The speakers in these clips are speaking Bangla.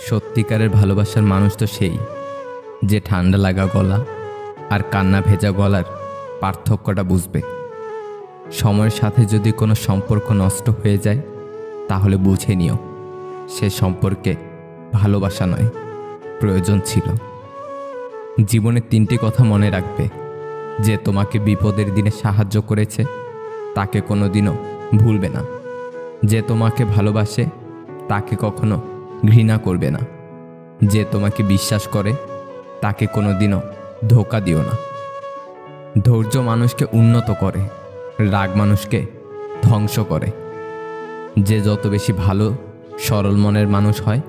সত্যিকারের ভালোবাসার মানুষ তো সেই যে ঠান্ডা লাগা গলা আর কান্না ভেজা গলার পার্থক্যটা বুঝবে। সময়ের সাথে যদি কোনো সম্পর্ক নষ্ট হয়ে যায় তাহলে বুঝে নিও সে সম্পর্কে ভালোবাসা নয়, প্রয়োজন ছিল। জীবনে 3টি কথা মনে রাখবে। যে তোমাকে বিপদের দিনে সাহায্য করেছে তাকে কোনোদিনও ভুলবে না। যে তোমাকে ভালোবাসে তাকে কখনো ঘৃণা করবে না। যে তোমাকে বিশ্বাস করে তাকে কোনোদিনও ধোঁকা দিও না। ধৈর্য মানুষকে উন্নত করে, রাগ মানুষকে ধ্বংস করে। যে যত বেশি ভালো সরল মনের মানুষ হয়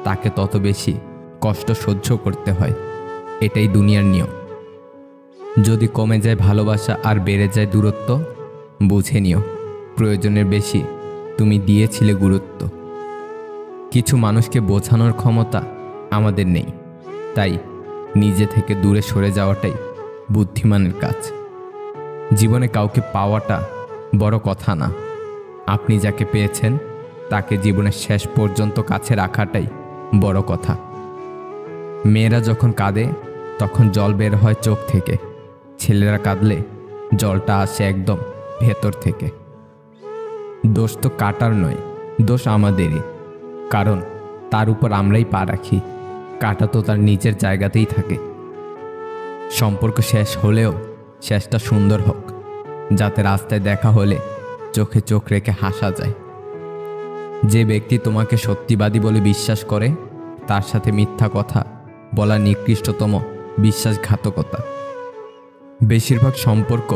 তাকে তত বেশি কষ্ট সহ্য করতে হয়। এটাই দুনিয়ার নিয়ম। যদি কমে যায় ভালোবাসা আর বেড়ে যায় দূরত্ব, বুঝে নিও প্রয়োজনের বেশি তুমি দিয়েছিলে গুরুত্ব। কিছু মানুষকে বোঝানোর ক্ষমতা আমাদের নেই, তাই নিজে থেকে দূরে সরে যাওয়াটাই বুদ্ধিমানের কাজ। জীবনে কাউকে পাওয়াটা বড় কথা না, আপনি যাকে পেয়েছেন তাকে জীবনের শেষ পর্যন্ত কাছে রাখাটাই বড় কথা। মেয়েরা যখন কাঁদে তখন জল বের হয় চোখ থেকে, ছেলেরা কাঁদলে জলটা আসে একদম ভেতর থেকে। দোষ তো কাটার নয়, দোষ আমাদেরই, কারণ তার উপর আমরাই পা রাখি। কাটা তো তার নিজের জায়গাতেই থাকে। সম্পর্ক শেষ হলেও শেষটা সুন্দর হোক, যাতে রাস্তায় দেখা হলে চোখে চোখ রেখে হাসা যায়। যে ব্যক্তি তোমাকে সত্যিবাদী বলে বিশ্বাস করে তার সাথে মিথ্যা কথা বলা নিকৃষ্টতম বিশ্বাসঘাতকতা। বেশিরভাগ সম্পর্ক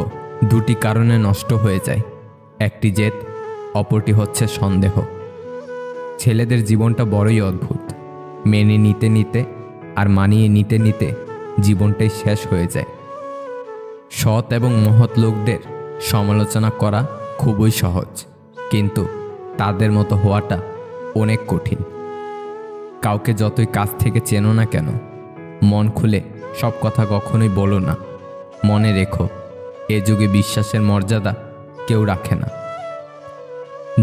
2টি কারণে নষ্ট হয়ে যায়। একটি জেদ, অপরটি হচ্ছে সন্দেহ। ছেলেদের জীবনটা বড়ই অদ্ভুত। মেনে নিতে নিতে আর মানিয়ে নিতে নিতে জীবনটাই শেষ হয়ে যায়। সৎ এবং মহৎ লোকদের সমালোচনা করা খুবই সহজ, কিন্তু তাদের মতো হওয়াটা অনেক কঠিন। কাউকে যতই কাছ থেকে চেনো না কেন, মন খুলে সব কথা কখনোই বলো না। মনে রেখো, এ যুগে বিশ্বাসের মর্যাদা কেউ রাখে না।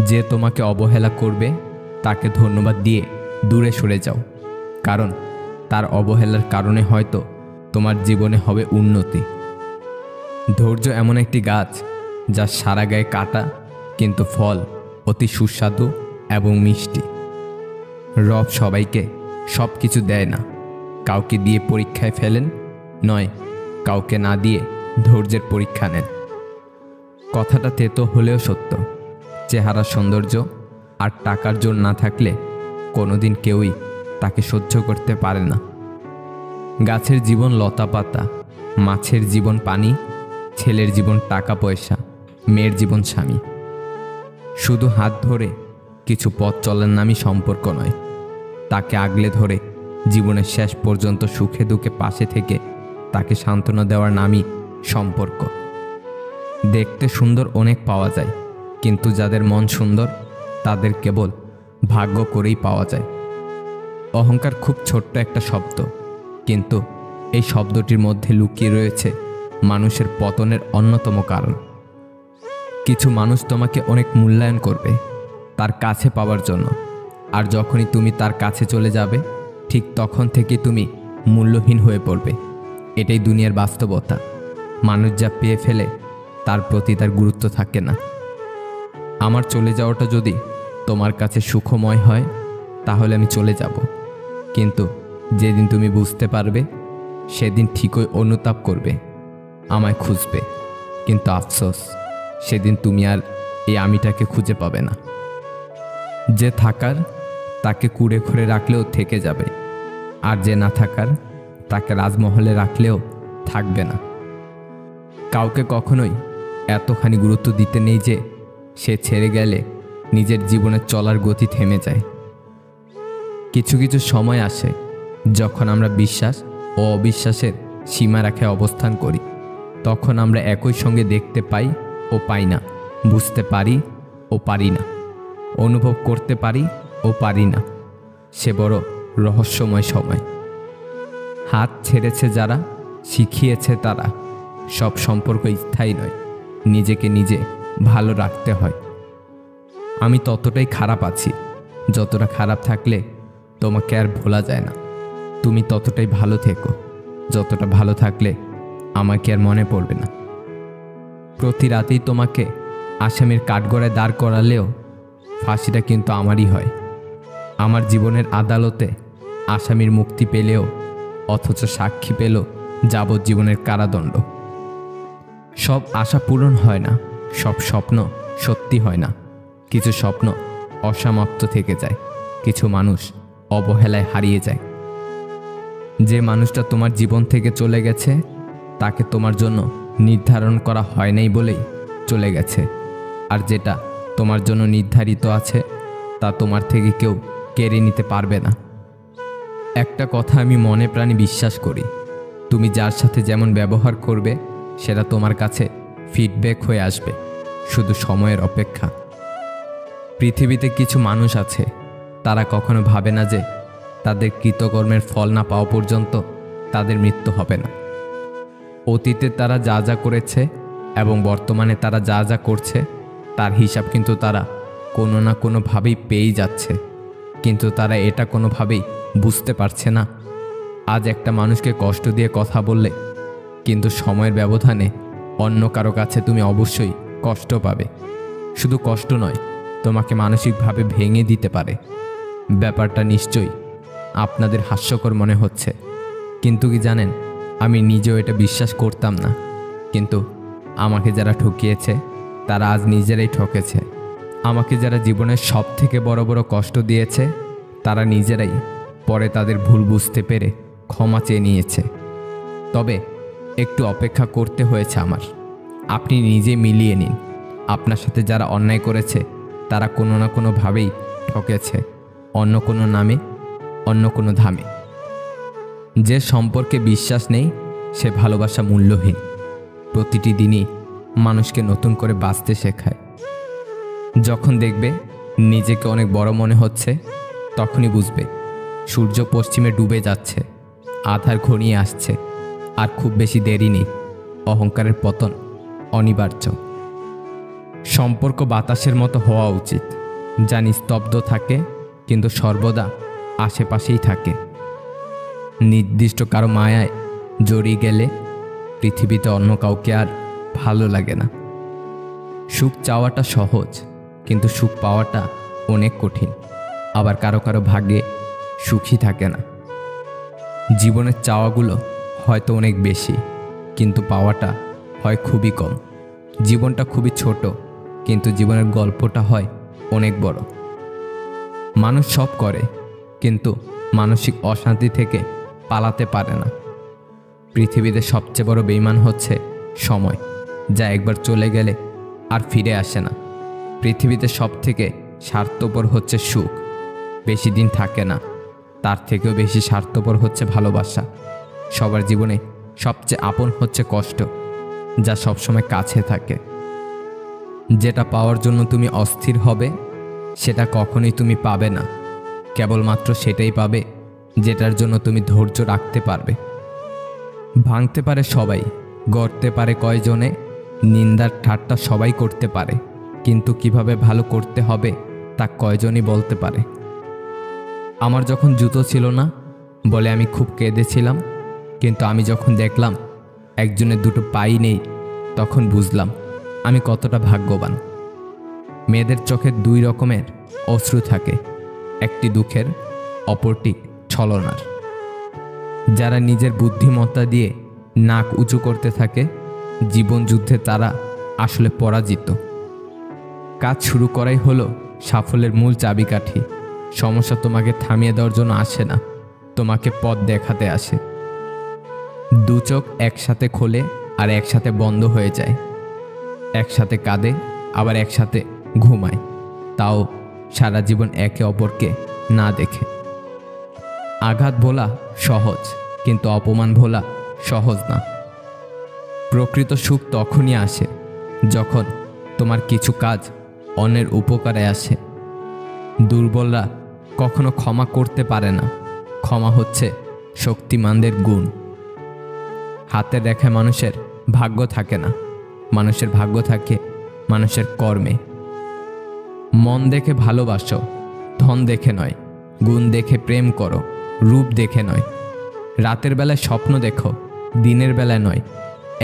যে তোমাকে অবহেলা করবে তাকে ধন্যবাদ দিয়ে দূরে সরে যাও, কারণ তার অবহেলার কারণে হয়তো তোমার জীবনে হবে উন্নতি। ধৈর্য এমন একটি গাছ যার সারা গায়ে কাটা, কিন্তু ফল অতি সুস্বাদু এবং মিষ্টি। রব সবাইকে সব কিছু দেয় না, কাউকে দিয়ে পরীক্ষায় ফেলেন, নয় কাউকে না দিয়ে ধৈর্যের পরীক্ষা নেন। কথাটা তেতো হলেও সত্য। চেহারা সৌন্দর্য আর টাকার জোর না থাকলে কোনোদিন কেউই তাকে সহ্য করতে পারে না। গাছের জীবন লতা পাতা, মাছের জীবন পানি, ছেলের জীবন টাকা পয়সা, মেয়ের জীবন স্বামী। শুধু হাত ধরে কিছু পথ চলার নামই সম্পর্ক নয়, তাকে আগলে ধরে জীবনের শেষ পর্যন্ত সুখে দুঃখে পাশে থেকে তাকে সান্ত্বনা দেওয়ার নামই সম্পর্ক। দেখতে সুন্দর অনেক পাওয়া যায়, কিন্তু যাদের মন সুন্দর তাদের কেবল ভাগ্য করেই পাওয়া যায়। অহংকার খুব ছোট্ট একটা শব্দ, কিন্তু এই শব্দটির মধ্যে লুকিয়ে রয়েছে মানুষের পতনের অন্যতম কারণ। কিছু মানুষ তোমাকে অনেক মূল্যায়ন করবে তার কাছে পাওয়ার জন্য, আর যখনই তুমি তার কাছে চলে যাবে ঠিক তখন থেকে তুমি মূল্যহীন হয়ে পড়বে। এটাই দুনিয়ার বাস্তবতা। মানুষ যা পেয়ে ফেলে তার প্রতি তার গুরুত্ব থাকে না। আমার চলে যাওয়াটা যদি তোমার কাছে সুখময় হয় তাহলে আমি চলে যাব, কিন্তু যেদিন তুমি বুঝতে পারবে সেদিন ঠিকই অনুতাপ করবে, আমায় খুঁজবে, কিন্তু আফসোস সেদিন তুমি আর এই আমিটাকে খুঁজে পাবে না। যে থাকার তাকে কুড়ে খুঁড়ে রাখলেও থেকে যাবে, আর যে না থাকার তাকে রাজমহলে রাখলেও থাকবে না। কাউকে কখনোই এতখানি গুরুত্ব দিতে নেই যে সে ছেড়ে গেলে নিজের জীবনের চলার গতি থেমে যায়। কিছু কিছু সময় আসে যখন আমরা বিশ্বাস ও অবিশ্বাসের সীমারেখায় অবস্থান করি। তখন আমরা একই সঙ্গে দেখতে পাই ও পাই না, বুঝতে পারি ও পারি না, অনুভব করতে পারি ও পারি না। সে বড় রহস্যময় সময়। হাত ছেড়েছে যারা, শিখিয়েছে তারা, সব সম্পর্ক স্থায়ী নয়, নিজেকে নিজে ভালো রাখতে হয়। আমি ততটাই খারাপ আছি যতটা খারাপ থাকলে তোমাকে আর ভোলা যায় না। তুমি ততটাই ভালো থেকো যতটা ভালো থাকলে আমাকে আর মনে পড়বে না। প্রতি রাতেই তোমাকে আসামির কাঠগড়ায় দাঁড় করালেও ফাঁসিটা কিন্তু আমারই হয়। আমার জীবনের আদালতে আসামির মুক্তি পেলেও অথচ সাক্ষী পেল যাবজ্জীবনের কারাদণ্ড। সব আশা পূরণ হয় না, সব স্বপ্ন সত্যি হয় না। কিছু স্বপ্ন অসমাপ্ত থেকে যায়, কিছু মানুষ অবহেলায় হারিয়ে যায়। যে মানুষটা তোমার জীবন থেকে চলে গেছে তাকে তোমার জন্য নির্ধারণ করা হয় নাই বলেই চলে গেছে, আর যেটা তোমার জন্য নির্ধারিত আছে তা তোমার থেকে কেউ কেড়ে নিতে পারবে না। একটা কথা আমি মনে প্রাণে বিশ্বাস করি, তুমি যার সাথে যেমন ব্যবহার করবে সেটা তোমার কাছে ফিডব্যাক হয়ে আসবে, শুধু সময়ের অপেক্ষা। পৃথিবীতে কিছু মানুষ আছে তারা কখনো ভাবে না যে তাদের কৃতকর্মের ফল না পাওয়া পর্যন্ত তাদের মৃত্যু হবে না। অতীতে তারা যা যা করেছে এবং বর্তমানে তারা যা যা করছে তার হিসাব কিন্তু তারা কোনো না কোনোভাবেই পেয়েই যাচ্ছে, কিন্তু তারা এটা কোনোভাবেই বুঝতে পারছে না। আজ একটা মানুষকে কষ্ট দিয়ে কথা বললে কিন্তু সময়ের ব্যবধানে অন্য কারো কাছে তুমি অবশ্যই কষ্ট পাবে। শুধু কষ্ট নয়, তোমাকে মানসিকভাবে ভেঙে দিতে পারে। ব্যাপারটা নিশ্চয়ই আপনাদের হাস্যকর মনে হচ্ছে, কিন্তু কি জানেন, আমি নিজেও এটা বিশ্বাস করতাম না। কিন্তু আমাকে যারা ঠকিয়েছে তারা আজ নিজেরাই ঠকেছে। আমাকে যারা জীবনের সব থেকে বড় বড় কষ্ট দিয়েছে তারা নিজেরাই পরে তাদের ভুল বুঝতে পেরে ক্ষমা চেয়ে নিয়েছে। তবে একটু অপেক্ষা করতে হয়েছে আমার। আপনি নিজে মিলিয়ে নিন, আপনার সাথে যারা অন্যায় করেছে তারা কোনো না কোনোভাবেই ঠকেছে, অন্য কোনো নামে, অন্য কোনো ধামে। যে সম্পর্কে বিশ্বাস নেই সে ভালোবাসা মূল্যহীন। প্রতিটি দিনই মানুষকে নতুন করে বাঁচতে শেখায়। যখন দেখবে নিজেকে অনেক বড় মনে হচ্ছে তখনই বুঝবে সূর্য পশ্চিমে ডুবে যাচ্ছে, আধার ঘনিয়ে আসছে, আর খুব বেশি দেরি নেই, অহংকারের পতন অনিবার্য। সম্পর্ক বাতাসের মতো হওয়া উচিত, যা নিস্তব্ধ থাকে কিন্তু সর্বদা আশেপাশেই থাকে। নির্দিষ্ট কারো মায়ায় জড়িয়ে গেলে পৃথিবীতে অন্য কাউকে আর ভালো লাগে না। সুখ চাওয়াটা সহজ, কিন্তু সুখ পাওয়াটা অনেক কঠিন। আবার কারো কারো ভাগ্যে সুখী থাকে না। জীবনের চাওয়াগুলো হয়তো অনেক বেশি, কিন্তু পাওয়াটা হয় খুবই কম। জীবনটা খুবই ছোট, কিন্তু জীবনের গল্পটা হয় অনেক বড়। মানুষ সব করে, কিন্তু মানসিক অশান্তি থেকে পালাতে পারে না। পৃথিবীতে সবচেয়ে বড় বেঈমান হচ্ছে সময়, যা একবার চলে গেলে আর ফিরে আসে না। পৃথিবীতে সবথেকে স্বার্থপর হচ্ছে সুখ, বেশি দিন থাকে না। তার থেকেও বেশি স্বার্থপর হচ্ছে ভালোবাসা। সবার জীবনে সবচেয়ে আপন হচ্ছে কষ্ট, যা সবসময় কাছে থাকে। যেটা পাওয়ার জন্য তুমি অস্থির হবে সেটা কখনোই তুমি পাবে না। কেবলমাত্র সেটাই পাবে যেটার জন্য তুমি ধৈর্য রাখতে পারবে। ভাঙতে পারে সবাই, গড়তে পারে কয়জনে, নিন্দার ঠাট্টা সবাই করতে পারে, কিন্তু কিভাবে ভালো করতে হবে তা কয়জনই বলতে পারে। আমার যখন জুতো ছিল না বলে আমি খুব কেঁদেছিলাম, কিন্তু আমি যখন দেখলাম একজনের দুটো পাই নেই তখন বুঝলাম আমি কতটা ভাগ্যবান। মেয়েদের চোখে দুই রকমের অশ্রু থাকে, একটি দুঃখের, অপরটি ছলনার। যারা নিজের বুদ্ধিমত্তা দিয়ে নাক উঁচু করতে থাকে জীবন যুদ্ধে তারা আসলে পরাজিত। কাজ শুরু করাই হলো সাফল্যের মূল চাবিকাঠি। সমস্যা তোমাকে থামিয়ে দেওয়ার জন্য আসে না, তোমাকে পথ দেখাতে আসে। দু চোখ একসাথে খোলে আর একসাথে বন্ধ হয়ে যায়, একসাথে কাঁদে আবার একসাথে ঘুমায়, তাও সারা জীবন একে অপরকে না দেখে। আঘাত ভোলা সহজ, কিন্তু অপমান ভোলা সহজ না। প্রকৃত সুখ তখনই আসে যখন তোমার কিছু কাজ অন্যের উপকারে আসে। দুর্বলরা কখনো ক্ষমা করতে পারে না, ক্ষমা হচ্ছে শক্তিমানদের গুণ। হাতের রেখায় মানুষের ভাগ্য থাকে না, মানুষের ভাগ্য থাকে মানুষের কর্মে। মন দেখে ভালোবাসো, ধন দেখে নয়। গুণ দেখে প্রেম করো, রূপ দেখে নয়। রাতের বেলায় স্বপ্ন দেখো, দিনের বেলায় নয়।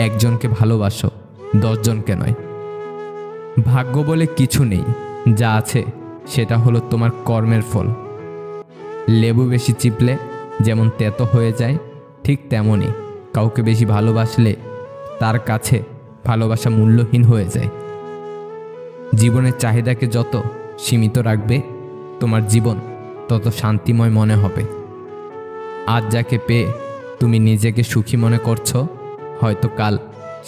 একজনকে ভালোবাসো, 10 জনকে নয়। ভাগ্য বলে কিছু নেই, যা আছে সেটা হলো তোমার কর্মের ফল। লেবু বেশি চিপলে যেমন তেতো হয়ে যায়, ঠিক তেমনই কাউকে বেশি ভালোবাসলে তার কাছে ভালোবাসা মূল্যহীন হয়ে যায়। জীবনের চাহিদাকে যত সীমিত রাখবে, তোমার জীবন তত শান্তিময় মনে হবে। আজ যাকে পেয়ে তুমি নিজেকে সুখী মনে করছো, হয়তো কাল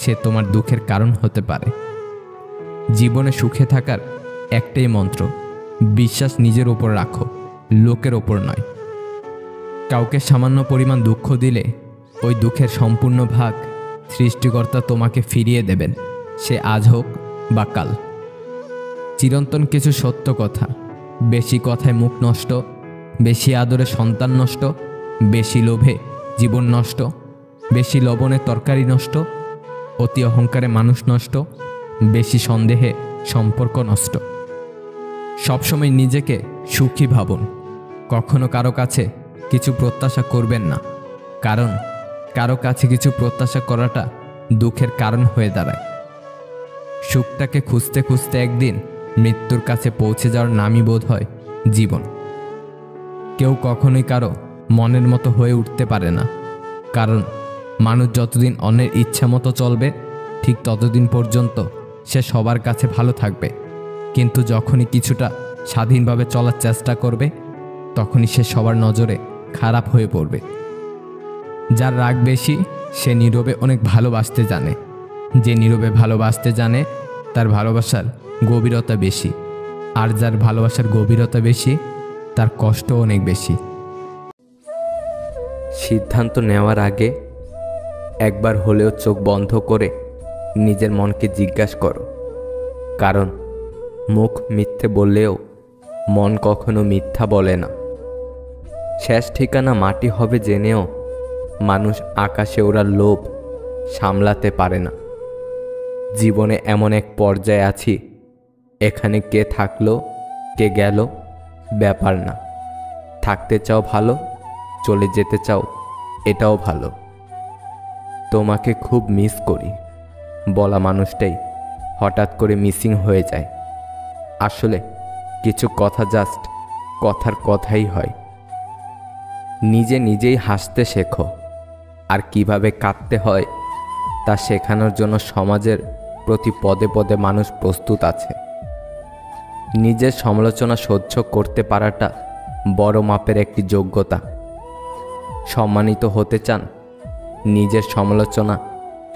সে তোমার দুঃখের কারণ হতে পারে। জীবনে সুখে থাকার একটাই মন্ত্র, বিশ্বাস নিজের ওপর রাখো, লোকের ওপর নয়। কাউকে সামান্য পরিমাণ দুঃখ দিলে ওই দুঃখের সম্পূর্ণ ভাগ সৃষ্টিকর্তা তোমাকে ফিরিয়ে দেবেন, সে আজ হোক বা কাল। চিরন্তন কিছু সত্য কথা, বেশি কথায় মুখ নষ্ট, বেশি আদরে সন্তান নষ্ট, বেশি লোভে জীবন নষ্ট, বেশি লবণে তরকারি নষ্ট, অতি অহংকারে মানুষ নষ্ট, বেশি সন্দেহে সম্পর্ক নষ্ট। সবসময় নিজেকে সুখী ভাবুন, কখনো কারো কাছে কিছু প্রত্যাশা করবেন না, কারণ কারো কাছে কিছু প্রত্যাশা করাটা দুঃখের কারণ হয়ে দাঁড়ায়। সুখটাকে খুঁজতে খুঁজতে একদিন মৃত্যুর কাছে পৌঁছে যাওয়ার নামই বোধ হয় জীবন। কেউ কখনোই কারো মনের মতো হয়ে উঠতে পারে না, কারণ মানুষ যতদিন অন্যের ইচ্ছা মতো চলবে ঠিক ততদিন পর্যন্ত সে সবার কাছে ভালো থাকবে, কিন্তু যখনই কিছুটা স্বাধীনভাবে চলার চেষ্টা করবে তখনই সে সবার নজরে খারাপ হয়ে পড়বে। যার রাগ বেশি সে নীরবে অনেক ভালোবাসতে জানে, যে নীরবে ভালোবাসতে জানে তার ভালোবাসার গভীরতা বেশি, আর যার ভালোবাসার গভীরতা বেশি তার কষ্ট অনেক বেশি। সিদ্ধান্ত নেওয়ার আগে একবার হলেও চোখ বন্ধ করে নিজের মনকে জিজ্ঞাসা করো, কারণ মুখ মিথ্যে বললেও মন কখনো মিথ্যা বলে না। শেষ ঠিকানা মাটি হবে জেনেও মানুষ আকাশে ওড়ার লোভ সামলাতে পারে না। জীবনে এমন এক পর্যায়ে আছি, এখানে কে থাকলো কে গেল ব্যাপার না। থাকতে চাও ভালো, চলে যেতে চাও এটাও ভালো। তোমাকে খুব মিস করি বলা মানুষটাই হঠাৎ করে মিসিং হয়ে যায়। আসলে কিছু কথা জাস্ট কথার কথাই হয়। নিজে নিজেই হাসতে শেখো, আর কিভাবে কাঁদতে হয় তা শেখানোর জন্য সমাজের প্রতি পদে পদে মানুষ প্রস্তুত আছে। নিজের সমালোচনা সহ্য করতে পারাটা বড় মাপের একটি যোগ্যতা। সম্মানিত হতে চান, নিজের সমালোচনা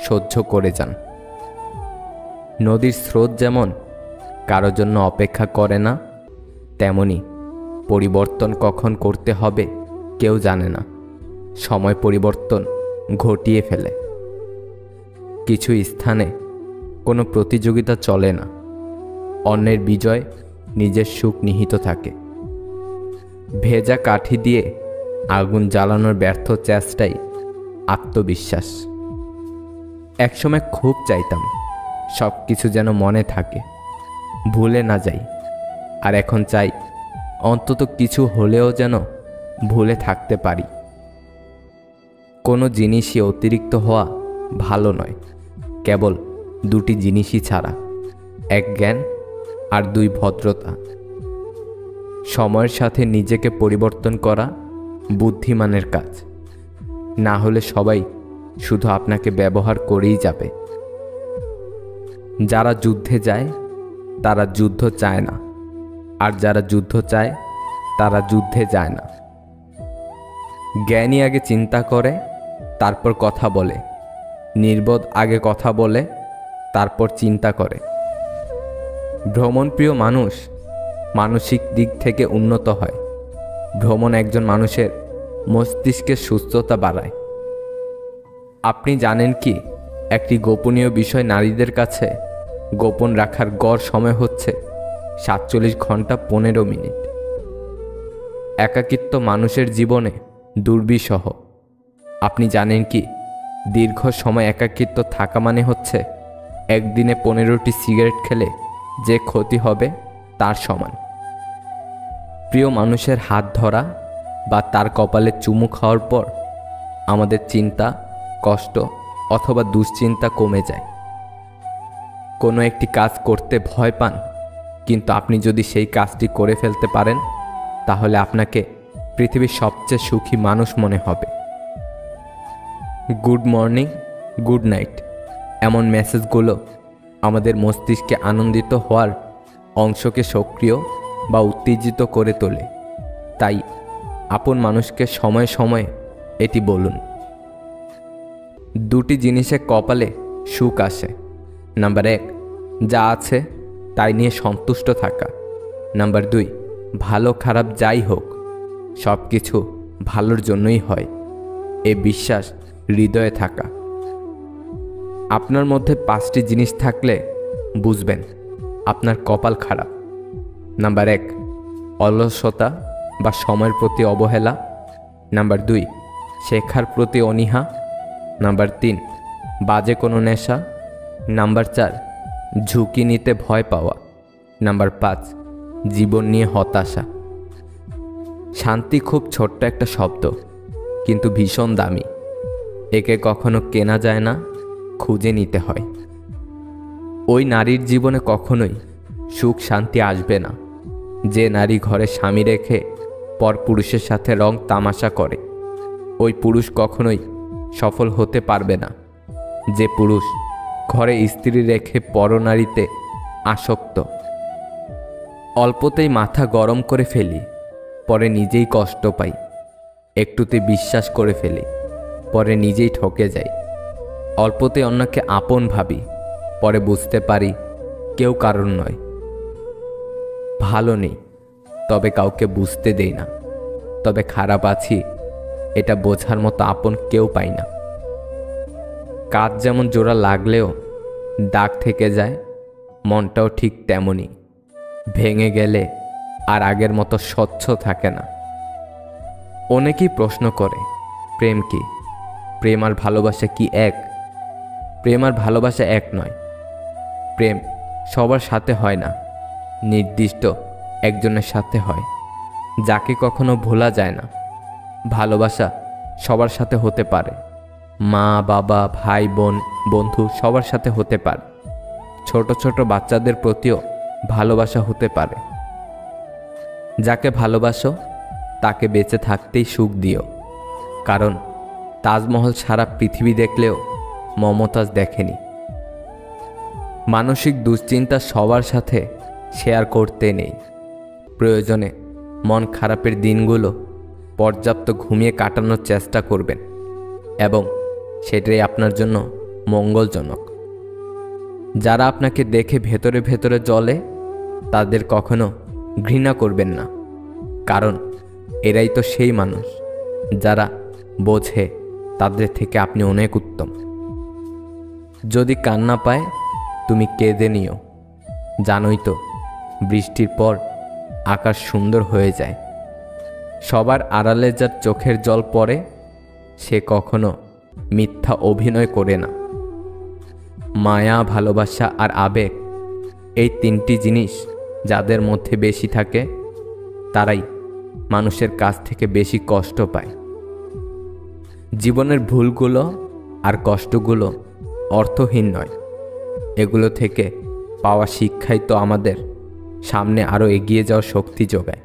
সহ্য করে যান। নদীর স্রোত যেমন কারো জন্য অপেক্ষা করে না, তেমনি পরিবর্তন কখন করতে হবে কেউ জানে না। সময় পরিবর্তন ঘটিয়ে ফেলে। কিছু স্থানে কোনো প্রতিযোগিতা চলে না, অন্যের বিজয় নিজের সুখ নিহিত থাকে। ভেজা কাঠি দিয়ে আগুন জ্বালানোর ব্যর্থ চেষ্টাই আত্মবিশ্বাস। একসময় খুব চাইতাম সব কিছু যেন মনে থাকে, ভুলে না যাই, আর এখন চাই অন্তত কিছু হলেও যেন ভুলে থাকতে পারি। কোনো জিনিসই অতিরিক্ত হওয়া ভালো নয়, কেবল দুটি জিনিসই ছাড়া, এক জ্ঞান আর 2 ভদ্রতা। সময়ের সাথে নিজেকে পরিবর্তন করা বুদ্ধিমানের কাজ, না হলে সবাই শুধু আপনাকে ব্যবহার করেই যাবে। যারা যুদ্ধে যায় তারা যুদ্ধ চায় না, আর যারা যুদ্ধ চায় তারা যুদ্ধে যায় না। জ্ঞানী আগে চিন্তা করে তারপর কথা বলে, নির্বোধ আগে কথা বলে তারপর চিন্তা করে। ভ্রমণপ্রিয় মানুষ মানসিক দিক থেকে উন্নত হয়। ভ্রমণ একজন মানুষের মস্তিষ্কের সুস্থতা বাড়ায়। আপনি জানেন কি, একটি গোপনীয় বিষয় নারীদের কাছে গোপন রাখার গড় সময় হচ্ছে 47 ঘন্টা 15 মিনিট। একাকিত্ব মানুষের জীবনে দুর্বিষহ। আপনি জানেন কি, দীর্ঘ সময় একাকিত্ব থাকা মানে হচ্ছে একদিনে 15টি সিগারেট খেলে যে ক্ষতি হবে তার সমান। প্রিয় মানুষের হাত ধরা বা তার কপালে চুমু খাওয়ার পর আমাদের চিন্তা, কষ্ট অথবা দুশ্চিন্তা কমে যায়। কোনো একটি কাজ করতে ভয় পান, কিন্তু আপনি যদি সেই কাজটি করে ফেলতে পারেন তাহলে আপনাকে পৃথিবীর সবচেয়ে সুখী মানুষ মনে হবে। গুড মর্নিং, গুড নাইট এমন মেসেজগুলো আমাদের মস্তিষ্কে আনন্দিত হওয়ার অংশকে সক্রিয় বা উত্তেজিত করে তোলে। তাই আপন মানুষকে সময়ে সময়ে এটি বলুন। দুটি জিনিসে কপালে সুখ আসে। নাম্বার 1, যা আছে তাই নিয়ে সন্তুষ্ট থাকা। নাম্বার 2, ভালো খারাপ যাই হোক সব কিছু ভালোর জন্যই হয়, এ বিশ্বাস হৃদয়ে থাকা। আপনার মধ্যে 5টি জিনিস থাকলে বুঝবেন আপনার কপাল খারাপ। নাম্বার 1, অলসতা বা সময়ের প্রতি অবহেলা। নাম্বার 2, শেখার প্রতি অনীহা। নাম্বার 3, বাজে কোনো নেশা। নাম্বার 4, ঝুঁকি নিতে ভয় পাওয়া। নাম্বার 5, জীবন নিয়ে হতাশা। শান্তি খুব ছোট্ট একটা শব্দ, কিন্তু ভীষণ দামি। একে কখনো কেনা যায় না, খুঁজে নিতে হয়। ওই নারীর জীবনে কখনোই সুখ শান্তি আসবে না যে নারী ঘরে স্বামী রেখে পর পুরুষের সাথে রং তামাশা করে। ওই পুরুষ কখনোই সফল হতে পারবে না যে পুরুষ ঘরে স্ত্রী রেখে পরনারীতে আসক্ত। অল্পতেই মাথা গরম করে ফেলি, পরে নিজেই কষ্ট পাই। একটুতে বিশ্বাস করে ফেলি, পরে নিজেই ঠকে যাই। অল্পতে অন্যকে আপন ভাবি, পরে বুঝতে পারি কেউ কারণ নয়। ভালো নেই, তবে কাউকে বুঝতে দেই না। তবে খারাপ আছি এটা বোঝার মতো আপন কেউ পাই না। কাজ যেমন জোড়া লাগলেও দাগ থেকে যায়, মনটাও ঠিক তেমনই। ভেঙে গেলে আর আগের মতো স্বচ্ছ থাকে না। অনেকেই প্রশ্ন করে, প্রেম কি? প্রেম আর ভালোবাসা কি এক? প্রেম আর ভালোবাসা এক নয়। প্রেম সবার সাথে হয় না, নির্দিষ্ট একজনের সাথে হয়, যাকে কখনো ভোলা যায় না। ভালোবাসা সবার সাথে হতে পারে, মা বাবা ভাই বোন বন্ধু সবার সাথে হতে পারে। ছোট ছোট বাচ্চাদের প্রতিও ভালোবাসা হতে পারে। যাকে ভালোবাসো তাকে বেঁচে থাকতেই সুখ দিও, কারণ তাজমহল সারা পৃথিবী দেখলেও মমতাজ দেখেনি। মানসিক দুশ্চিন্তা সবার সাথে শেয়ার করতে নেই। প্রয়োজনে মন খারাপের দিনগুলো পর্যাপ্ত ঘুমিয়ে কাটানোর চেষ্টা করবেন, এবং সেটাই আপনার জন্য মঙ্গলজনক। যারা আপনাকে দেখে ভেতরে ভেতরে জ্বলে তাদের কখনো ঘৃণা করবেন না, কারণ এরাই তো সেই মানুষ যারা বোঝে তাদের থেকে আপনি অনেক উত্তম। যদি কান্না পায় তুমি কেঁদে নিও, জানোই তো বৃষ্টির পর আকাশ সুন্দর হয়ে যায়। সবার আড়ালে যার চোখের জল পড়ে সে কখনো মিথ্যা অভিনয় করে না। মায়া, ভালোবাসা আর আবেগ, এই 3টি জিনিস যাদের মধ্যে বেশি থাকে তারাই মানুষের কাছ থেকে বেশি কষ্ট পায়। জীবনের ভুলগুলো আর কষ্টগুলো অর্থহীন নয়, এগুলো থেকে পাওয়া শিক্ষাই তো আমাদের সামনে আরও এগিয়ে যাওয়ার শক্তি যোগায়।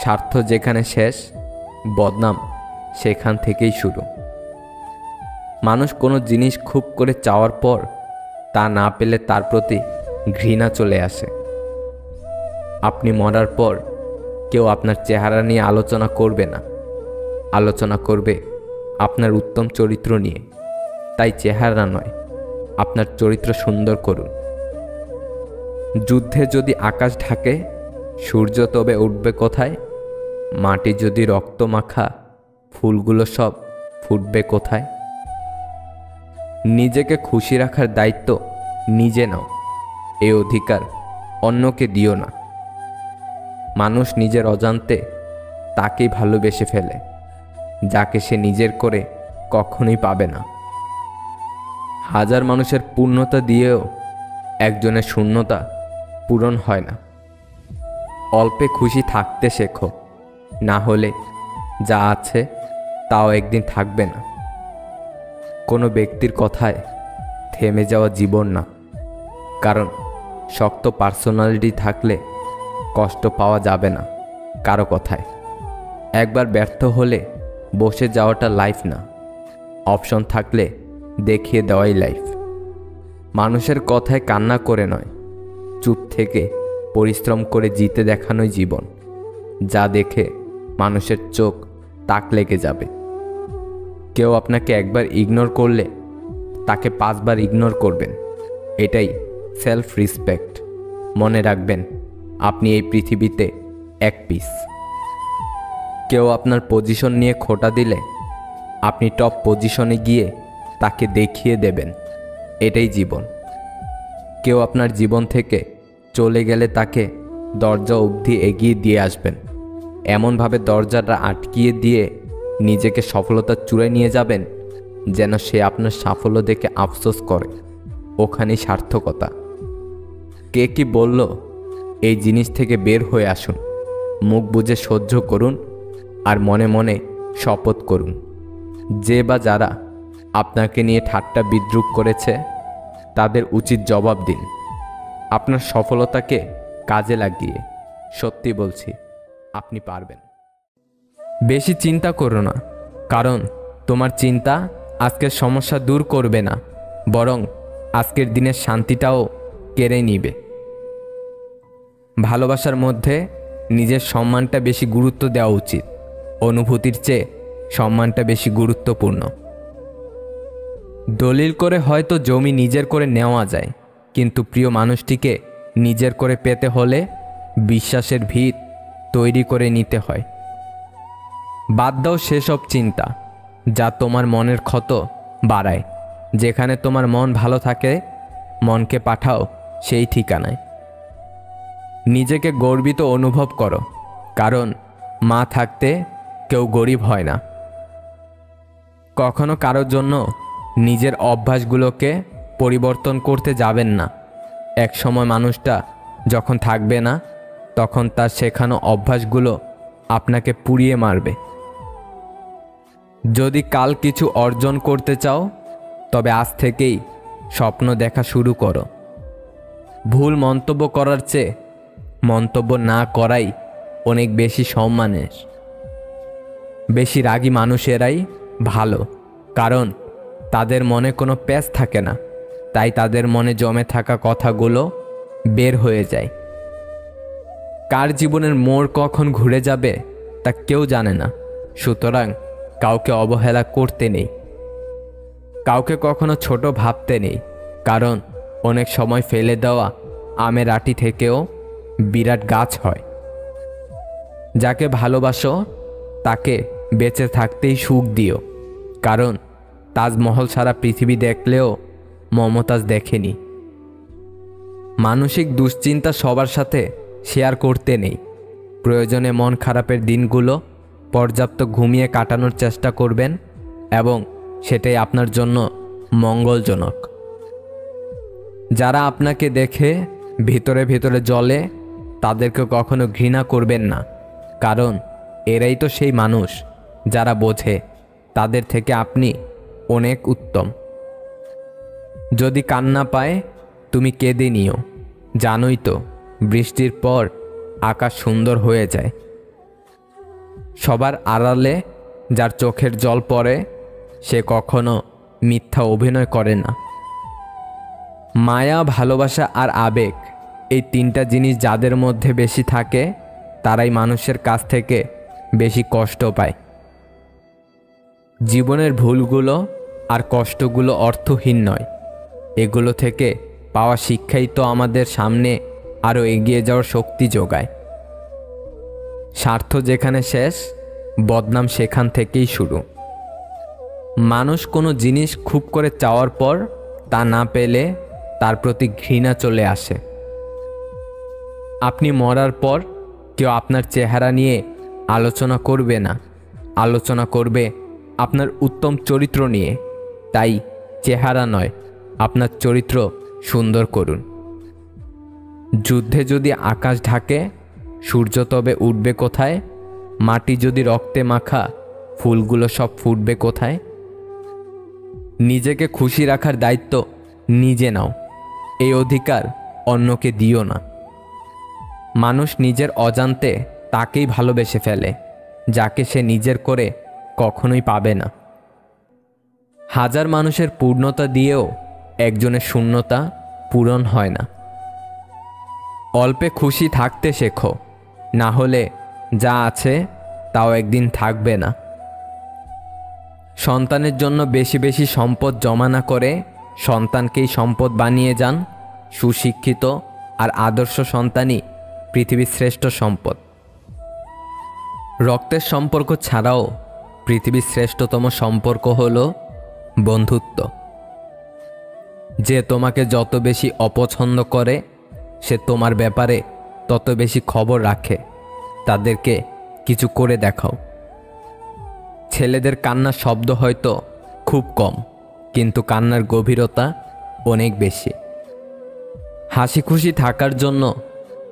স্বার্থ যেখানে শেষ, বদনাম সেখান থেকেই শুরু। মানুষ কোনো জিনিস খুব করে চাওয়ার পর তা না পেলে তার প্রতি ঘৃণা চলে আসে। আপনি মরার পর কেউ আপনার চেহারা নিয়ে আলোচনা করবে না, আলোচনা করবে আপনার উত্তম চরিত্র নিয়ে। তাই চেহারা নয়, আপনার চরিত্র সুন্দর করুন। যুদ্ধে যদি আকাশ ঢাকে সূর্য তবে উঠবে কোথায়? মাটি যদি রক্ত মাখা ফুলগুলো সব ফুটবে কোথায়? নিজেকে খুশি রাখার দায়িত্ব নিজে নাও, এই অধিকার অন্যকে দিও না। মানুষ নিজের অজান্তে তাকেই ভালোবেসে ফেলে যাকে সে নিজের করে কখনোই পাবে না। হাজার মানুষের পূর্ণতা দিয়েও একজনের শূন্যতা পূরণ হয় না। অল্পে খুশি থাকতে শেখো, না হলে যা আছে তাও একদিন থাকবে না। কোনো ব্যক্তির কথায় থেমে যাওয়া জীবন না, কারণ শক্ত পার্সোনালিটি থাকলে কষ্ট পাওয়া যাবে না কারো কথায়। একবার ব্যর্থ হলে বসে যাওয়াটা লাইফ না, অপশন থাকলে দেখিয়ে দেওয়াই লাইফ। মানুষের কথায় কান্না করে নয়, চুপ থেকে পরিশ্রম করে জিতে দেখানোই জীবন, যা দেখে মানুষের চোখ তাক লেগে যাবে। কেউ আপনাকে একবার ইগনোর করলে তাকে 5 বার ইগনোর করবেন, এটাই সেলফ রেসপেক্ট। মনে রাখবেন, আপনি এই পৃথিবীতে এক পিস। কেউ আপনার পজিশন নিয়ে খোঁটা দিলে আপনি টপ পজিশনে গিয়ে তাকে দেখিয়ে দেবেন, এটাই জীবন। কেউ আপনার জীবন থেকে চলে গেলে তাকে দরজা অবধি এগিয়ে দিয়ে আসবেন, এমনভাবে দরজাটা আটকিয়ে দিয়ে নিজেকে সফলতার চূড়ায় নিয়ে যাবেন যেন সে আপনার সাফল্য দেখে আফসোস করে। ওখানেই সার্থকতা। কে কি বলল, এই জিনিস থেকে বের হয়ে আসুন, মুখ বুজে সহ্য করুন আর মনে মনে শপথ করুন, যে বা যারা আপনাকে নিয়ে ঠাট্টা বিদ্রূপ করেছে তাদের উচিত জবাব দিন। আপনার সফলতাকে কাজে লাগিয়ে সত্যি বলছি, আপনি পারবেন। বেশি চিন্তা করো না, কারণ তোমার চিন্তা আজকের সমস্যা দূর করবে না, বরং আজকের দিনের শান্তিটাও কেড়ে নিবে। ভালোবাসার মধ্যে নিজের সম্মানটা বেশি গুরুত্ব দেওয়া উচিত, অনুভূতির চেয়ে সম্মানটা বেশি গুরুত্বপূর্ণ। দলিল করে হয়তো জমি নিজের করে নেওয়া যায়, কিন্তু প্রিয় মানুষটিকে নিজের করে পেতে হলে বিশ্বাসের ভিত তৈরি করে নিতে হয়। বাদ দাও সেসব চিন্তা যা তোমার মনের ক্ষত বাড়ায়। যেখানে তোমার মন ভালো থাকে, মনকে পাঠাও সেই ঠিকানায়। নিজেকে গর্বিত অনুভব করো, কারণ মা থাকতে কেউ গরিব হয় না। কখনো কারোর জন্য নিজের অভ্যাসগুলোকে পরিবর্তন করতে যাবেন না। এক সময় মানুষটা যখন থাকবে না, তখন তার শেখানো অভ্যাসগুলো আপনাকে পুড়িয়ে মারবে। যদি কাল কিছু অর্জন করতে চাও, তবে আজ থেকেই স্বপ্ন দেখা শুরু করো। ভুল মন্তব্য করার চেয়ে মন্তব্য না করাই অনেক বেশি সম্মানের। বেশি রাগী মানুষেরাই ভালো, কারণ তাদের মনে কোনো প্যাঁচ থাকে না, তাই তাদের মনে জমে থাকা কথাগুলো বের হয়ে যায়। কার জীবনের মোড় কখন ঘুরে যাবে তা কেউ জানে না, সুতরাং কাউকে অবহেলা করতে নেই, কাউকে কখনো ছোট ভাবতে নেই, কারণ অনেক সময় ফেলে দেওয়া আমের আটি থেকেও বিরাট গাছ হয়। যাকে ভালোবাসো তাকে বেঁচে থাকতেই সুখ দিও, কারণ তাজমহল সারা পৃথিবী দেখলেও মমতাজ দেখেনি। মানসিক দুশ্চিন্তা সবার সাথে শেয়ার করতে নেই। প্রয়োজনে মন খারাপের দিনগুলো পর্যাপ্ত ঘুমিয়ে কাটানোর চেষ্টা করবেন, এবং সেটাই আপনার জন্য মঙ্গলজনক। যারা আপনাকে দেখে ভিতরে ভিতরে জ্বলে, তাদেরকে কখনো ঘৃণা করবেন না, কারণ এরাই তো সেই মানুষ যারা বোঝে তাদের থেকে আপনি অনেক উত্তম। যদি কান্না পায়, তুমি কেঁদে নিও, জানোই তো বৃষ্টির পর আকাশ সুন্দর হয়ে যায়। সবার আড়ালে যার চোখের জল পড়ে, সে কখনো মিথ্যা অভিনয় করে না। মায়া, ভালোবাসা আর আবেগ, এই 3টা জিনিস যাদের মধ্যে বেশি থাকে, তারাই মানুষের কাছ থেকে বেশি কষ্ট পায়। জীবনের ভুলগুলো আর কষ্টগুলো অর্থহীন নয়, এগুলো থেকে পাওয়া শিক্ষাই তো আমাদের সামনে আরও এগিয়ে যাওয়ার শক্তি যোগায়। স্বার্থ যেখানে শেষ, বদনাম সেখান থেকেই শুরু। মানুষ কোনো জিনিস খুব করে চাওয়ার পর তা না পেলে তার প্রতি ঘৃণা চলে আসে। আপনি মরার পর কেউ আপনার চেহারা নিয়ে আলোচনা করবে না, আলোচনা করবে আপনার উত্তম চরিত্র নিয়ে। তাই চেহারা নয়, আপনার চরিত্র সুন্দর করুন। যুদ্ধে যদি আকাশ ঢাকে, সূর্য তবে উঠবে কোথায়? মাটি যদি রক্তে মাখা, ফুলগুলো সব ফুটবে কোথায়? নিজেকে খুশি রাখার দায়িত্ব নিজে নাও, এই অধিকার অন্যকে দিও না। মানুষ নিজের অজান্তে তাকেই ভালোবেসে ফেলে যাকে সে নিজের করে কখনোই পাবে না। হাজার মানুষের পূর্ণতা দিয়েও একজনের শূন্যতা পূরণ হয় না। অল্পে খুশি থাকতে শেখো, না হলে যা আছে তাও একদিন থাকবে না। সন্তানের জন্য বেশি বেশি সম্পদ জমা না করে সন্তানকেই সম্পদ বানিয়ে যান। সুশিক্ষিত আর আদর্শ সন্তানই পৃথিবীর শ্রেষ্ঠ সম্পদ। রক্তের সম্পর্ক ছাড়াও পৃথিবীর শ্রেষ্ঠতম সম্পর্ক হলো বন্ধুত্ব। যে তোমাকে যত বেশি অপছন্দ করে সে তোমার ব্যাপারে তত বেশি খবর রাখে। তাদেরকে কিছু করে দেখাও। ছেলেদের কান্নার শব্দ হয়তো খুব কম, কিন্তু কান্নার গভীরতা অনেক বেশি। হাসি খুশি থাকার জন্য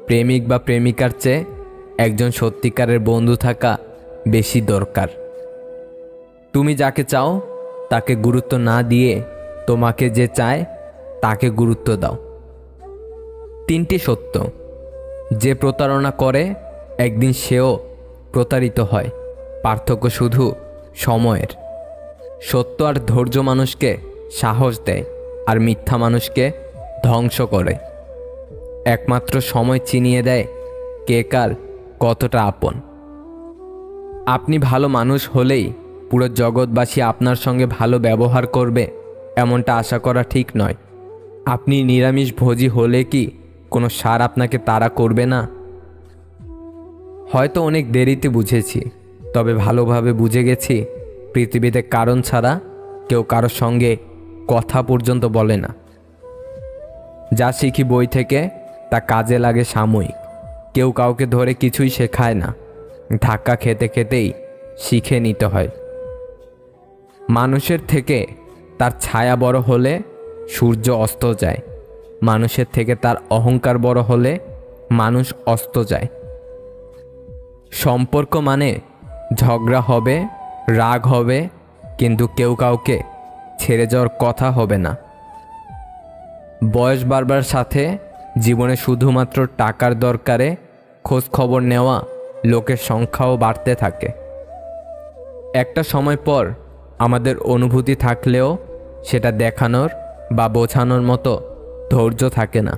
প্রেমিক বা প্রেমিকার চেয়ে একজন সত্যিকারের বন্ধু থাকা বেশি দরকার। তুমি যাকে চাও তাকে গুরুত্ব না দিয়ে তোমাকে যে চায় তাকে গুরুত্ব দাও। 3টি সত্য: যে প্রতারণা করে একদিন সেও প্রতারিত হয়, পার্থক্য শুধু সময়ের। সত্য আর ধৈর্য মানুষকে সাহস দেয়, আর মিথ্যা মানুষকে ধ্বংস করে। একমাত্র সময় চিনিয়ে দেয় কে কার কতটা আপন। আপনি ভালো মানুষ হলেই পুরো জগৎবাসী আপনার সঙ্গে ভালো ব্যবহার করবে এমনটা আশা করা ঠিক নয়। আপনি নিরামিষ ভোজী হলে কি কোনো সার আপনাকে তাড়া করবে না? হয়তো অনেক দেরিতে বুঝেছি, তবে ভালোভাবে বুঝে গেছি পৃথিবীতে কারণ ছাড়া কেউ কারোর সঙ্গে কথা পর্যন্ত বলে না। যা শিখি বই থেকে তা কাজে লাগে সাময়িক। কেউ কাউকে ধরে কিছুই শেখায় না, ধাক্কা খেতে খেতেই শিখে নিতে হয়। মানুষের থেকে তার ছায়া বড় হলে সূর্য অস্ত যায়। মানুষের থেকে তার অহংকার বড় হলে মানুষ অস্ত যায়। সম্পর্ক মানে ঝগড়া হবে, রাগ হবে, কিন্তু কেউ কাউকে ছেড়ে যাওয়ার কথা হবে না। বয়স বাড়বার সাথে জীবনে শুধুমাত্র টাকার দরকারে খোঁজ খবর নেওয়া লোকের সংখ্যাও বাড়তে থাকে। একটা সময় পর আমাদের অনুভূতি থাকলেও সেটা দেখানোর বা বোঝানোর মতো ধৈর্য থাকে না।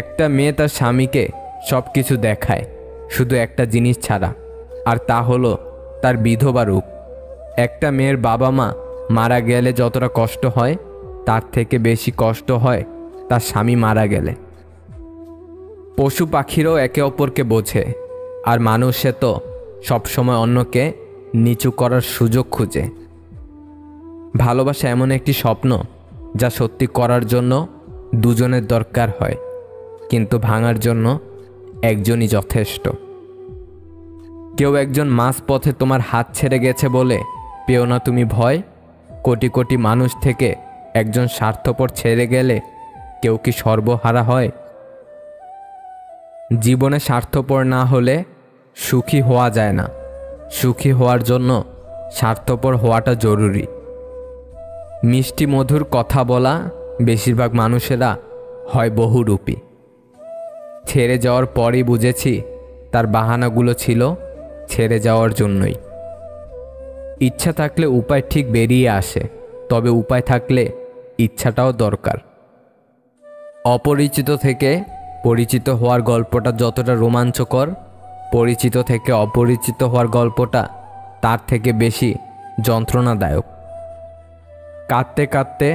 একটা মেয়ে তার স্বামীকে সব কিছু দেখায়, শুধু একটা জিনিস ছাড়া, আর তা হলো তার বিধবা রূপ। একটা মেয়ের বাবা মা মারা গেলে যতটা কষ্ট হয় তার থেকে বেশি কষ্ট হয় তার স্বামী মারা গেলে। পশু পাখিরও একে অপরকে বোঝে, আর মানুষে তো সবসময় অন্যকে নিচু করার সুযোগ খুঁজে। ভালোবাসা এমন একটি স্বপ্ন যা সত্যি করার জন্য দুজনের দরকার হয়, কিন্তু ভাঙার জন্য একজনই যথেষ্ট। কেউ একজন মাঝপথে তোমার হাত ছেড়ে গেছে বলে পেও না তুমি ভয়। কোটি কোটি মানুষ থেকে একজন স্বার্থপর ছেড়ে গেলে কেউ কি সর্বহারা হয়? জীবনে স্বার্থপর না হলে সুখী হওয়া যায় না। সুখী হওয়ার জন্য স্বার্থপর হওয়াটা জরুরি। মিষ্টি মধুর কথা বলা বেশিরভাগ মানুষেরা হয় বহুরূপী। ছেড়ে যাওয়ার পরই বুঝেছি তার বাহানাগুলো ছিল ছেড়ে যাওয়ার জন্যই। ইচ্ছা থাকলে উপায় ঠিক বেরিয়ে আসে, তবে উপায় থাকলে ইচ্ছাটাও দরকার। অপরিচিত থেকে পরিচিত হওয়ার গল্পটা যতটা রোমাঞ্চকর, পরিচিত থেকে অপরিচিত হওয়ার গল্পটা তার থেকে বেশি যন্ত্রণাদায়ক। কাঁদতে কাঁদতে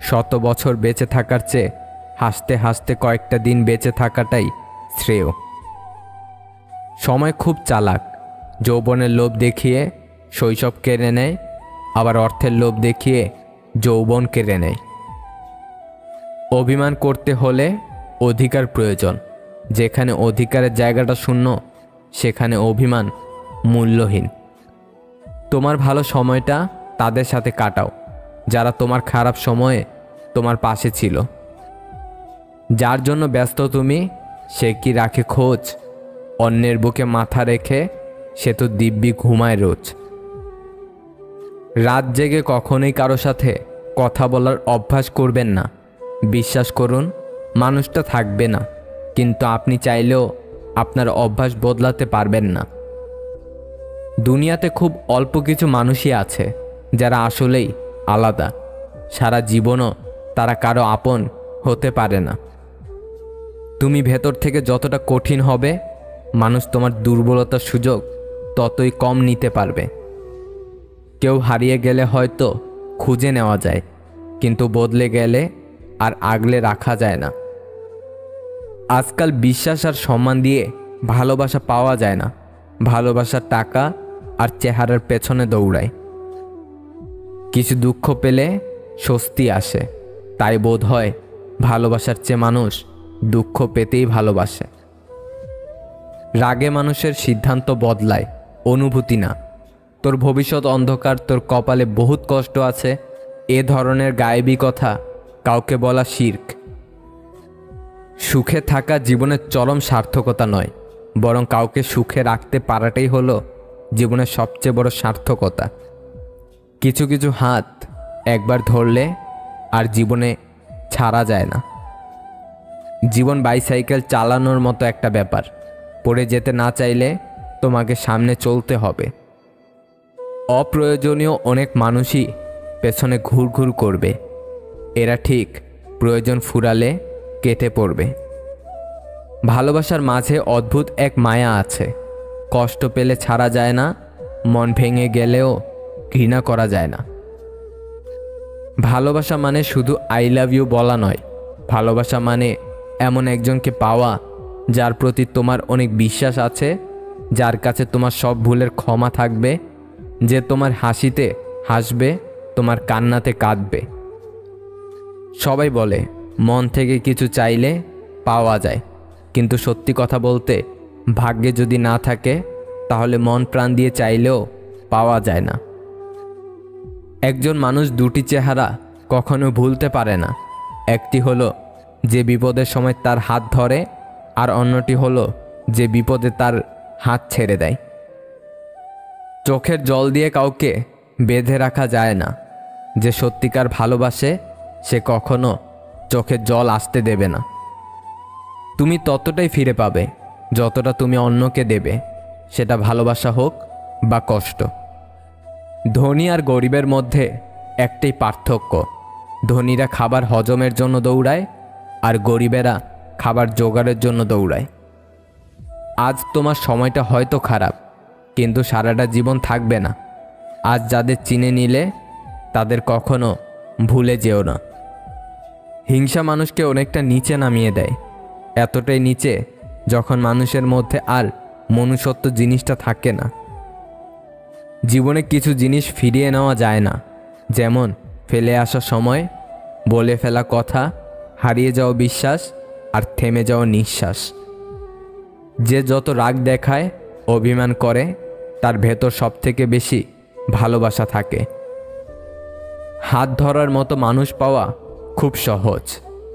100 বছর বেঁচে থাকার চেয়ে হাসতে হাসতে কয়েকটা দিন বেঁচে থাকাটাই শ্রেয়। সময় খুব চালাক। যৌবনের লোভ দেখিয়ে শৈশব কেড়ে নেয়, আবার অর্থের লোভ দেখিয়ে যৌবন কেড়ে নেয়। অভিমান করতে হলে অধিকার প্রয়োজন। যেখানে অধিকারের জায়গাটা শূন্য সেখানে অভিমান মূল্যহীন। তোমার ভালো সময়টা তাদের সাথে কাটাও যারা তোমার খারাপ সময়ে তোমার পাশে ছিল। যার জন্য ব্যস্ত তুমি সে কি রাখে খোঁজ? অন্যের বুকে মাথা রেখে সে তো দিব্যি ঘুমায় রোজ। রাত জেগে কখনোই কারো সাথে কথা বলার অভ্যাস করবেন না। বিশ্বাস করুন, মানুষটা থাকবে না, কিন্তু আপনি চাইলেও আপনার অভ্যাস বদলাতে পারবেন না। দুনিয়াতে খুব অল্প কিছু মানুষই আছে যারা আসলেই আলাদা। সারা জীবনও তারা কারো আপন হতে পারে না। তুমি ভেতর থেকে যতটা কঠিন হবে, মানুষ তোমার দুর্বলতার সুযোগ ততই কম নিতে পারবে। কেউ হারিয়ে গেলে হয়তো খুঁজে নেওয়া যায়, কিন্তু বদলে গেলে আর আগলে রাখা যায় না। আজকাল বিশ্বাস আর সম্মান দিয়ে ভালোবাসা পাওয়া যায় না। ভালোবাসার টাকা আর চেহারার পেছনে দৌড়ায়। কিছু দুঃখ পেলে স্বস্তি আসে, তাই বোধ হয় ভালোবাসার চেয়ে মানুষ দুঃখ পেতেই ভালোবাসে। রাগে মানুষের সিদ্ধান্ত বদলায়, অনুভূতি না। তোর ভবিষ্যৎ অন্ধকার, তোর কপালে বহুত কষ্ট আছে, এ ধরনের গায়েবী কথা কাউকে বলা শিরক। সুখে থাকা জীবনের চরম সার্থকতা নয়, বরং কাউকে সুখে রাখতে পারাটাই হলো জীবনের সবচেয়ে বড় সার্থকতা। কিছু কিছু হাত একবার ধরলে আর জীবনে ছাড়া যায় না। জীবন বাইসাইকেল চালানোর মতো একটা ব্যাপার। পড়ে যেতে না চাইলে তোমাকে সামনে চলতে হবে। অপ্রয়োজনীয় অনেক মানুষই পেছনে ঘুরঘুর করবে, এরা ঠিক প্রয়োজন ফুরালে কেটে পড়বে। ভালোবাসার মাঝে অদ্ভুত এক মায়া আছে। কষ্ট পেলে ছাড়া যায় না, মন ভেঙে গেলেও ঘৃণা করা যায় না। ভালোবাসা মানে শুধু আই লাভ ইউ বলা নয়। ভালোবাসা মানে এমন একজনকে পাওয়া যার প্রতি তোমার অনেক বিশ্বাস আছে, যার কাছে তোমার সব ভুলের ক্ষমা থাকবে, যে তোমার হাসিতে হাসবে, তোমার কান্নাতে কাঁদবে। সবাই বলে মন থেকে কিছু চাইলে পাওয়া যায়, কিন্তু সত্যি কথা বলতে ভাগ্যে যদি না থাকে তাহলে মন প্রাণ দিয়ে চাইলেও পাওয়া যায় না। একজন মানুষ দুটি চেহারা কখনো ভুলতে পারে না। একটি হলো যে বিপদের সময় তার হাত ধরে, আর অন্যটি হলো যে বিপদে তার হাত ছেড়ে দেয়। চোখের জল দিয়ে কাউকে বেঁধে রাখা যায় না। যে সত্যিকার ভালোবাসে সে কখনো চোখের জল আসতে দেবে না। তুমি ততটাই ফিরে পাবে যতটা তুমি অন্যকে দেবে, সেটা ভালোবাসা হোক বা কষ্ট। ধনী আর গরিবের মধ্যে একটাই পার্থক্য, ধনীরা খাবার হজমের জন্য দৌড়ায় আর গরিবেরা খাবার জোগাড়ের জন্য দৌড়ায়। আজ তোমার সময়টা হয়তো খারাপ, কিন্তু সারাটা জীবন থাকবে না। আজ যাদের চিনে নিলে তাদের কখনো ভুলে যেও না। হিংসা মানুষকে অনেকটা নিচে নামিয়ে দেয়, এতটাই নিচে যখন মানুষের মধ্যে আর মনুষ্যত্ব জিনিসটা থাকে না। জীবনে কিছু জিনিস ফিরিয়ে নেওয়া যায় না, যেমন ফেলে আসা সময়, বলে ফেলা কথা, হারিয়ে যাওয়া বিশ্বাস আর থেমে যাওয়া নিঃশ্বাস। যে যত রাগ দেখায়, অভিমান করে, তার ভেতর সবথেকে বেশি ভালোবাসা থাকে। হাত ধরার মতো মানুষ পাওয়া খুব সহজ,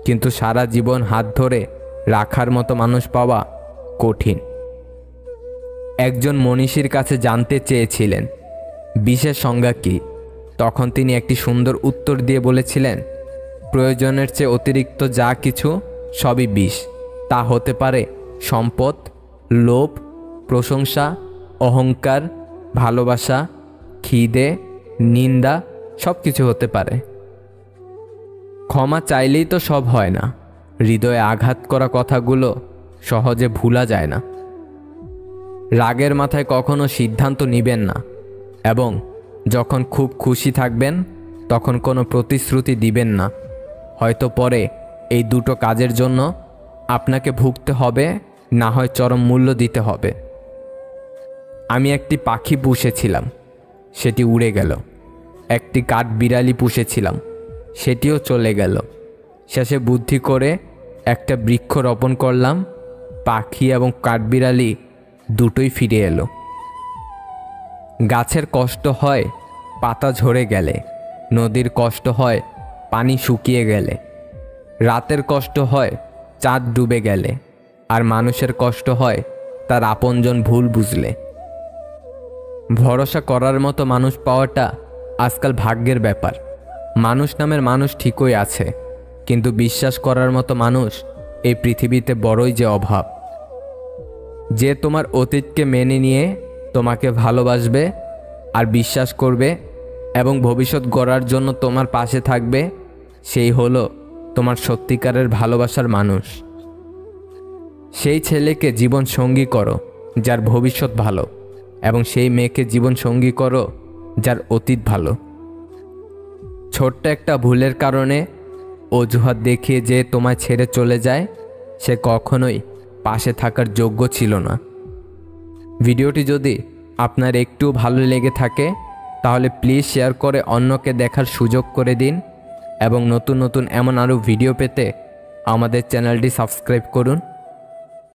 কিন্তু সারা জীবন হাত ধরে রাখার মতো মানুষ পাওয়া কঠিন। একজন মনীষীর কাছে জানতে চেয়েছিলেন বিষের সংজ্ঞা কী। তখন তিনি একটি সুন্দর উত্তর দিয়ে বলেছিলেন, প্রয়োজনের চেয়ে অতিরিক্ত যা কিছু সবই বিষ। তা হতে পারে সম্পদ, লোভ, প্রশংসা, অহংকার, ভালোবাসা, খিদে, নিন্দা, সব কিছু হতে পারে। ক্ষমা চাইলেই তো সব হয় না। হৃদয়ে আঘাত করা কথাগুলো সহজে ভুলা যায় না। রাগের মাথায় কখনো সিদ্ধান্ত নেবেন না, এবং যখন খুব খুশি থাকবেন তখন কোনো প্রতিশ্রুতি দিবেন না। হয়তো পরে এই দুটো কাজের জন্য আপনাকে ভুগতে হবে, না হয় চরম মূল্য দিতে হবে। আমি একটি পাখি পুষেছিলাম, সেটি উড়ে গেল। একটি কাঠবিড়ালি পুষেছিলাম, সেটিও চলে গেল। শেষে বুদ্ধি করে একটা বৃক্ষ রোপণ করলাম, পাখি এবং কাঠবিড়ালি দুটোই ফিরে এলো। গাছের কষ্ট হয় পাতা ঝরে গেলে, নদীর কষ্ট হয় পানি শুকিয়ে গেলে, রাতের কষ্ট হয় চাঁদ ডুবে গেলে, আর মানুষের কষ্ট হয় তার আপনজন ভুল বুঝলে। ভরসা করার মতো মানুষ পাওয়াটা আজকাল ভাগ্যের ব্যাপার। মানুষ নামের মানুষ ঠিকই আছে, কিন্তু বিশ্বাস করার মতো মানুষ এই পৃথিবীতে বড়ই যে অভাব। যে তোমার অতীতকে মেনে নিয়ে তোমাকে ভালোবাসবে আর বিশ্বাস করবে এবং ভবিষ্যৎ গড়ার জন্য তোমার পাশে থাকবে, সেই হলো তোমার সত্যিকারের ভালোবাসার মানুষ। সেই ছেলেকে জীবন সঙ্গী করো যার ভবিষ্যৎ ভালো, এবং সেই মেয়েকে জীবন সঙ্গী করো যার অতীত ভালো। ছোট্ট একটা ভুলের কারণে অজুহাত দেখিয়ে যে তোমায় ছেড়ে চলে যায়, সে কখনোই পাশে থাকার যোগ্য ছিল না। ভিডিওটি যদি আপনার একটু ভালো লেগে থাকে তাহলে প্লিজ শেয়ার করে অন্যকে দেখার সুযোগ করে দিন, এবং নতুন নতুন এমন আরও ভিডিও পেতে আমাদের চ্যানেলটি সাবস্ক্রাইব করুন।